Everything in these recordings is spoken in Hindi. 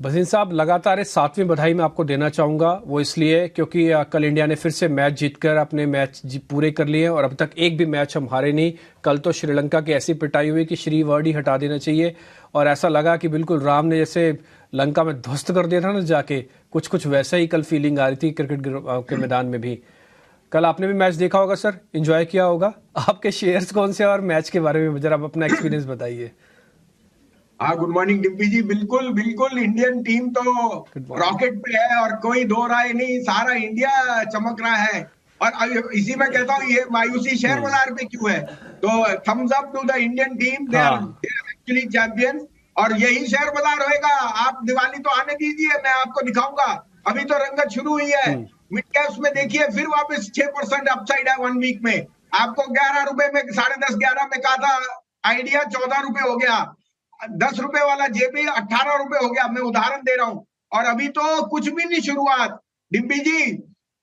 भसीन साहब, लगातार इस 7वीं बधाई मैं आपको देना चाहूँगा। वो इसलिए क्योंकि कल इंडिया ने फिर से मैच जीतकर अपने मैच पूरे कर लिए और अब तक एक भी मैच हम हारे नहीं। कल तो श्रीलंका की ऐसी पिटाई हुई कि श्री वर्ड ही हटा देना चाहिए और ऐसा लगा कि बिल्कुल राम ने जैसे लंका में ध्वस्त कर दिया था ना जाके, कुछ कुछ वैसा ही कल फीलिंग आ रही थी क्रिकेट के मैदान में भी। कल आपने भी मैच देखा होगा सर, एंजॉय किया होगा। आपके शेयर्स कौन से और मैच के बारे में जरा आप अपना एक्सपीरियंस बताइए। हाँ, गुड मॉर्निंग डिम्पी जी। बिल्कुल बिल्कुल, इंडियन टीम तो रॉकेट पे है और कोई दो राय नहीं, सारा इंडिया चमक रहा है। और इसी में कहता हूँ, ये मायूसी शेयर बाजार पे क्यों है? तो thumbs up to the Indian team, they are actually champions. और यही शेयर बाजार होएगा। आप दिवाली तो आने दीजिए, मैं आपको दिखाऊंगा। अभी तो रंगत शुरू हुई है। मिड कैप्स में देखिए, फिर वापस 6% अपसाइड है 1 वीक में। आपको 11 रुपए में, 10.5 11 में कहा था आइडिया, 14 रुपए हो गया। 10 रुपए वाला जेबी 18 रुपए हो गया। मैं उदाहरण दे रहा हूं। और अभी तो कुछ भी नहीं शुरुआत। Dimpy ji,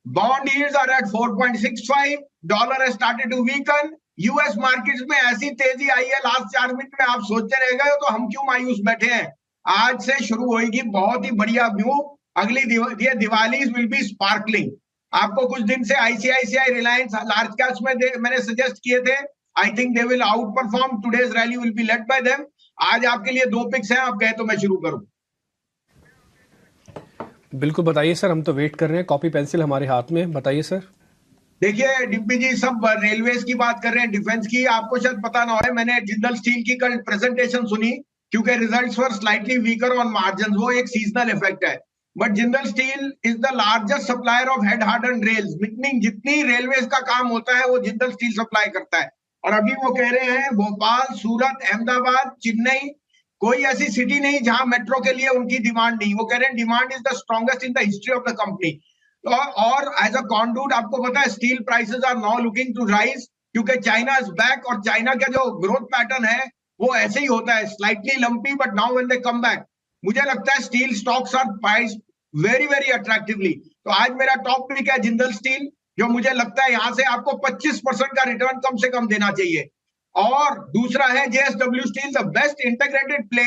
bond yields are at 4.65, dollar has started to weaken. US markets में ऐसी तेजी आई है लास्ट 4 मिनट में, आप सोचते रह गए तो हम क्यों मायूस बैठे हैं। आज से शुरू होगी बहुत ही बढ़िया व्यू। अगली दिवाली विल बी स्पार्कलिंग। आपको कुछ दिन से आईसीआईसीआई, रिलायंस लार्ज कैप्स में मैंने सजेस्ट किए थे। I think they will out perform. Today's rally will be led by them. आज आपके लिए 2 पिक्स हैं, आप कहें तो मैं शुरू करूं। बिल्कुल बताइए सर, हम तो वेट कर रहे हैं, कॉपी पेंसिल हमारे हाथ में। बताइए सर। देखिए डिम्पी जी, सब रेलवेज की बात कर रहे हैं, डिफेंस की। आपको शायद पता ना हो, मैंने जिंदल स्टील की कल प्रेजेंटेशन सुनी, क्योंकि results were slightly weaker on margin. वो एक सीजनल इफेक्ट है। But Jindal steel is the largest supplier of head harden rails, meaning जितनी रेलवेज का काम होता है वो जिंदल स्टील सप्लाई करता है। और अभी वो कह रहे हैं भोपाल, सूरत, अहमदाबाद, चेन्नई, कोई ऐसी सिटी नहीं जहां मेट्रो के लिए उनकी डिमांड नहीं। वो कह रहे हैं demand is the strongest in the history of the company. और एज अ कॉन्डूट, आपको पता है steel prices are now looking to rise, क्योंकि चाइना इज बैक। और चाइना का जो ग्रोथ पैटर्न है वो ऐसे ही होता है, slightly lumpy, but now when they come back, मुझे लगता है steel stocks are priced very very attractively. तो आज मेरा टॉप पिक है जिंदल स्टील, जो मुझे लगता है यहां से आपको 25% का रिटर्न कम से कम देना चाहिए। और दूसरा है JSW steel, the best integrated play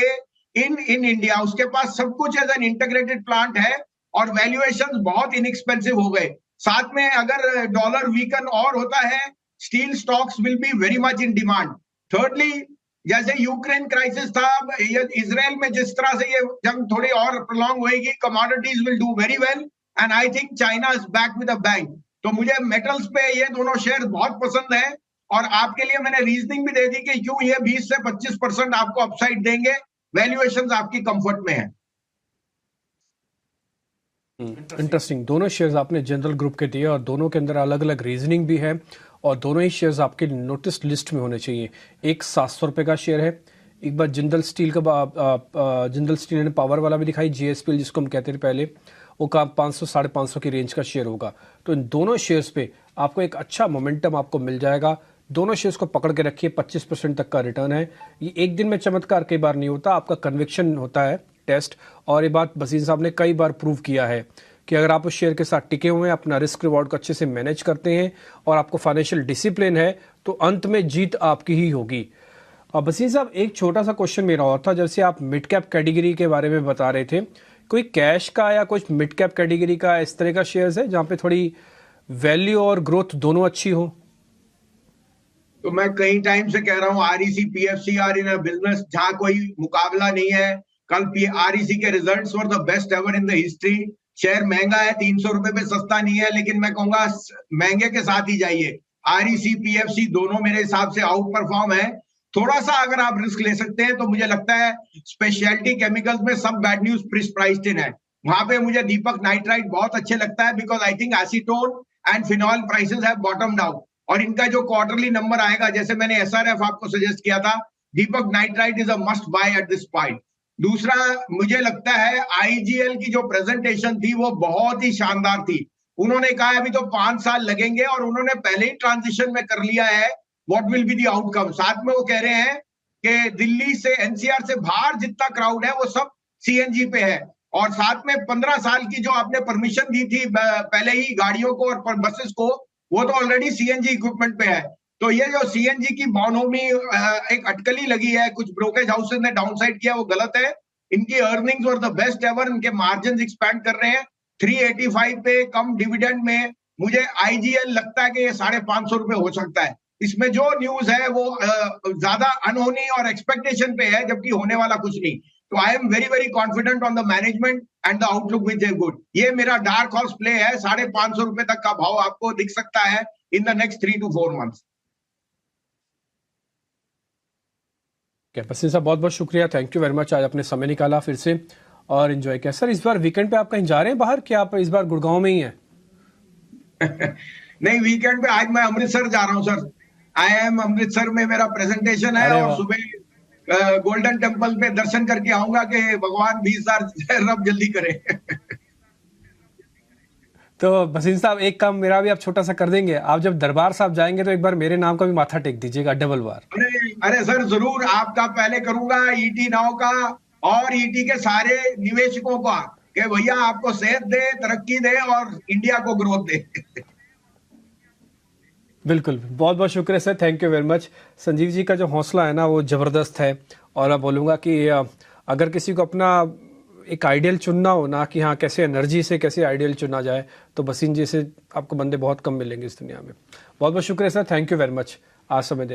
in India. उसके पास सब कुछ एज एन इंटीग्रेटेड प्लांट है और वैल्यूएशन बहुत इनएक्सपेंसिव हो गए। साथ में अगर डॉलर वीकन और होता है, steel stocks will be very much in demand. Thirdly, जैसे यूक्रेन क्राइसिस था, इजराइल में जिस तरह से ये जंग थोड़ी और प्रोलॉन्ग होएगी, commodities will do very well. And I think China is back with a bank. तो मुझे मेटल्स पे ये दोनों शेयर बहुत पसंद है। और आपके लिए मैंने रीजनिंग भी दे दी कि क्यों ये 20 से 25% आपको अपसाइड देंगे। वैल्यूएशंस आपकी कंफर्ट में है। इंटरेस्टिंग। दोनों शेयर्स आपने जनरल ग्रुप के दिए और दोनों के अंदर अलग अलग रीजनिंग भी है और दोनों ही शेयर्स आपके नोटिस लिस्ट में होने चाहिए। एक 700 रुपये का शेयर है। एक बार जिंदल स्टील का जिंदल स्टील ने पावर वाला भी दिखाई, जीएसपीएल जिसको हम कहते थे पहले, वो का 500 550 की रेंज का शेयर होगा। तो इन दोनों शेयर्स पे आपको एक अच्छा मोमेंटम आपको मिल जाएगा। दोनों शेयर्स को पकड़ के रखिए, 25% तक का रिटर्न है। ये एक दिन में चमत्कार कई बार नहीं होता, आपका कन्विक्शन होता है टेस्ट। और ये बात भसीन साहब ने कई बार प्रूव किया है कि अगर आप उस शेयर के साथ टिके हुए हैं, अपना रिस्क रिवॉर्ड को अच्छे से मैनेज करते हैं और आपको फाइनेंशियल डिसिप्लिन है, तो अंत में जीत आपकी ही होगी। और भसीन साहब, एक छोटा सा क्वेश्चन मेरा और था, जैसे आप मिड कैप कैटेगरी के बारे में बता रहे थे, कोई कैश का या कुछ मिड कैप कैटेगरी का इस तरह का शेयर्स है जहां पे थोड़ी वैल्यू और ग्रोथ दोनों अच्छी हो? तो मैं कई टाइम से कह रहा हूं, REC PFC are in a business जहां कोई मुकाबला नहीं है। कल आरईसी के results were the best ever in the history. Share महंगा है, 300 रुपए पे सस्ता नहीं है, लेकिन मैं कहूंगा महंगे के साथ ही जाइए। आरईसी पीएफसी दोनों मेरे हिसाब से आउट परफॉर्म है। थोड़ा सा अगर आप रिस्क ले सकते हैं तो मुझे लगता है स्पेशलिटी केमिकल्स में सब बैड न्यूज प्राइस्ड इन है। वहां पे मुझे दीपक नाइट्राइट बहुत अच्छे लगता है, because I think acetone and phenol prices have बॉटम्ड out. और इनका जो क्वार्टरली नंबर आएगा, जैसे मैंने एसआरएफ आपको सजेस्ट किया था, Deepak nitrite is a must buy at this point. दूसरा, मुझे लगता है आईजीएल की जो प्रेजेंटेशन थी वो बहुत ही शानदार थी। उन्होंने कहा अभी तो 5 साल लगेंगे और उन्होंने पहले ही ट्रांजिशन में कर लिया है what will be the outcome. साथ में वो कह रहे हैं कि दिल्ली से, एनसीआर से बाहर जितना क्राउड है वो सब सीएनजी पे है। और साथ में 15 साल की जो आपने परमिशन दी थी पहले ही गाड़ियों को और बसेस को, वो तो ऑलरेडी सीएनजी इक्विपमेंट पे है। तो ये जो सीएनजी की बॉनोमी एक अटकली लगी है, कुछ ब्रोकेज हाउसेस ने डाउनसाइड किया, वो गलत है। इनकी अर्निंग्स और द बेस्ट एवर, इनके मार्जिन एक्सपैंड कर रहे हैं 385 पे कम डिविडेंड में। मुझे आईजीएल लगता है कि ये 550 रुपए हो सकता है। इसमें जो न्यूज है वो ज्यादा अनहोनी और एक्सपेक्टेशन पे है, जबकि होने वाला कुछ नहीं। तो I am very very confident on the management and the outlook which is good. ये मेरा डार्क हॉर्स प्ले है। 550 रुपए तक का भाव आपको दिख सकता है in the next 3 to 4 months। बसीन साहब बहुत बहुत शुक्रिया, थैंक यू वेरी मच, आज अपने समय निकाला फिर से और एंजॉय किया। सर इस बार वीकेंड पे आप कहीं जा रहे हैं बाहर, क्या आप इस बार गुड़गांव में ही हैं? नहीं, वीकेंड पे आज मैं अमृतसर जा रहा हूं सर। आई एम अमृतसर में मेरा प्रेजेंटेशन है और सुबह गोल्डन टेम्पल पे दर्शन करके आऊंगा कि भगवान 20,000 रब जल्दी करे। तो बसीन साहब एक काम मेरा भी आप छोटा सा कर देंगे, आप जब दरबार साहब जाएंगे तो एक बार मेरे नाम का भी माथा टेक दीजिएगा डबल बार। अरे सर जरूर, आपका पहले करूंगा, ईटी नाउ का और ईटी के सारे निवेशकों का, कि भैया आपको सेहत दे, तरक्की दे और इंडिया को ग्रोथ दे। बिल्कुल, बहुत बहुत शुक्रिया sir, thank you very much. Sanjeev ji का जो हौसला है ना वो ज़बरदस्त है, और मैं बोलूँगा कि अगर किसी को अपना एक आइडियल चुनना हो ना, कि हाँ कैसे एनर्जी से कैसे आइडियल चुना जाए, तो बसीन जी से आपको बंदे बहुत कम मिलेंगे इस दुनिया में। बहुत बहुत शुक्रिया sir, thank you very much आज समय देने।